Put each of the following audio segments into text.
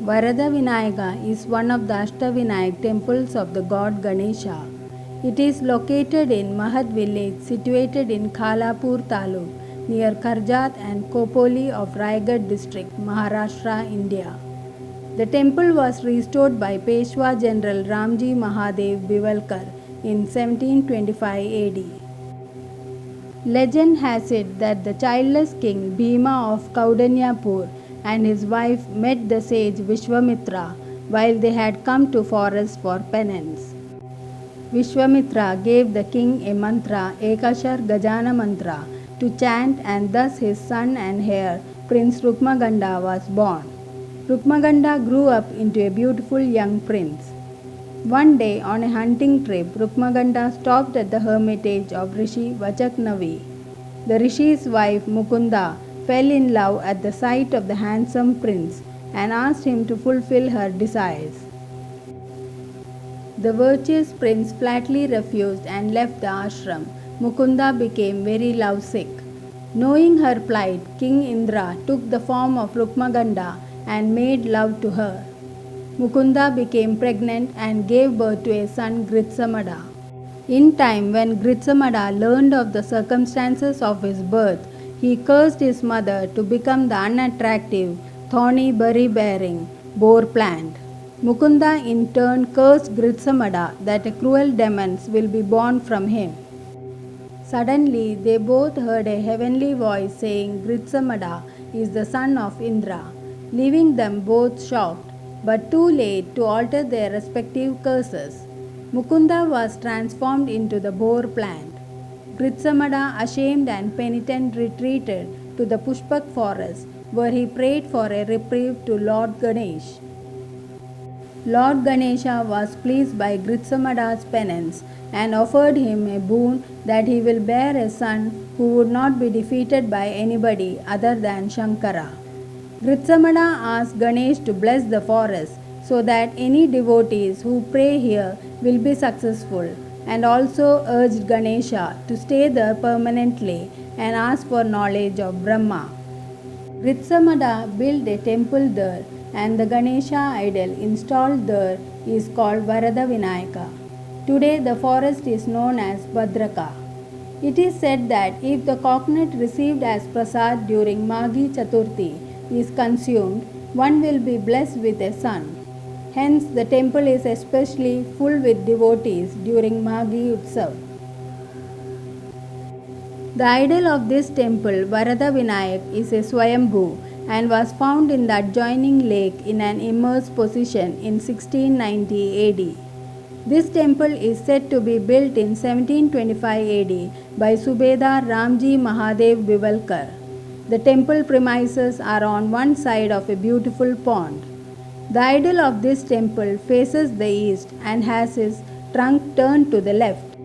Varada Vinayaka is one of the Ashtavinayak temples of the god Ganesha. It is located in Mahad village situated in Khalapur Taluk near Karjat and Kopoli of Raigad district, Maharashtra, India. The temple was restored by Peshwa General Ramji Mahadev Bivalkar in 1725 AD. Legend has it that the childless king Bhima of Kaudanyapur and his wife met the sage Vishwamitra while they had come to forest for penance. Vishwamitra gave the king a mantra, Ekashar Gajana mantra, to chant, and thus his son and heir, Prince Rukmaganda, was born. Rukmaganda grew up into a beautiful young prince. One day on a hunting trip, Rukmaganda stopped at the hermitage of Rishi Vachaknavi. The Rishi's wife Mukunda fell in love at the sight of the handsome prince and asked him to fulfill her desires. The virtuous prince flatly refused and left the ashram. Mukunda became very lovesick. Knowing her plight, King Indra took the form of Rukmaganda and made love to her. Mukunda became pregnant and gave birth to a son, Gritsamada. In time, when Gritsamada learned of the circumstances of his birth, he cursed his mother to become the unattractive, thorny berry-bearing boar plant. Mukunda in turn cursed Gritsamada that a cruel demons will be born from him. Suddenly, they both heard a heavenly voice saying Gritsamada is the son of Indra, leaving them both shocked, but too late to alter their respective curses. Mukunda was transformed into the boar plant. Gritsamada, ashamed and penitent, retreated to the Pushpak forest, where he prayed for a reprieve to Lord Ganesh. Lord Ganesha was pleased by Gritsamada's penance and offered him a boon that he will bear a son who would not be defeated by anybody other than Shankara. Gritsamada asked Ganesh to bless the forest so that any devotees who pray here will be successful, and also urged Ganesha to stay there permanently and ask for knowledge of Brahma. Gritsamada built a temple there, and the Ganesha idol installed there is called Varada Vinayaka. Today the forest is known as Bhadraka. It is said that if the coconut received as prasad during Maghi Chaturthi is consumed, one will be blessed with a son. Hence the temple is especially full with devotees during Maghi Utsav. The idol of this temple, Varada Vinayak, is a Swayambhu and was found in the adjoining lake in an immersed position in 1690 AD. This temple is said to be built in 1725 AD by Subedar Ramji Mahadev Bivalkar. The temple premises are on one side of a beautiful pond. The idol of this temple faces the east and has his trunk turned to the left.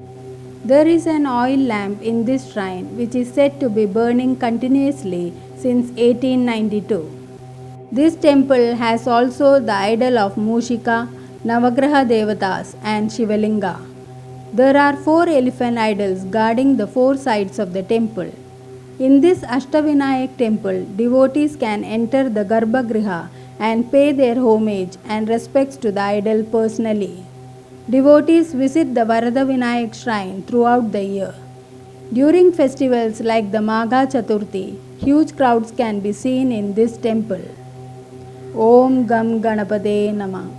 There is an oil lamp in this shrine which is said to be burning continuously since 1892. This temple has also the idol of Mushika, Navagraha Devatas and Shivalinga. There are 4 elephant idols guarding the 4 sides of the temple. In this Ashtavinayak temple, devotees can enter the Garbhagriha and pay their homage and respects to the idol personally. Devotees visit the Varada Vinayak shrine throughout the year. During festivals like the Magha Chaturthi, huge crowds can be seen in this temple. Om Gam Ganapade Namah.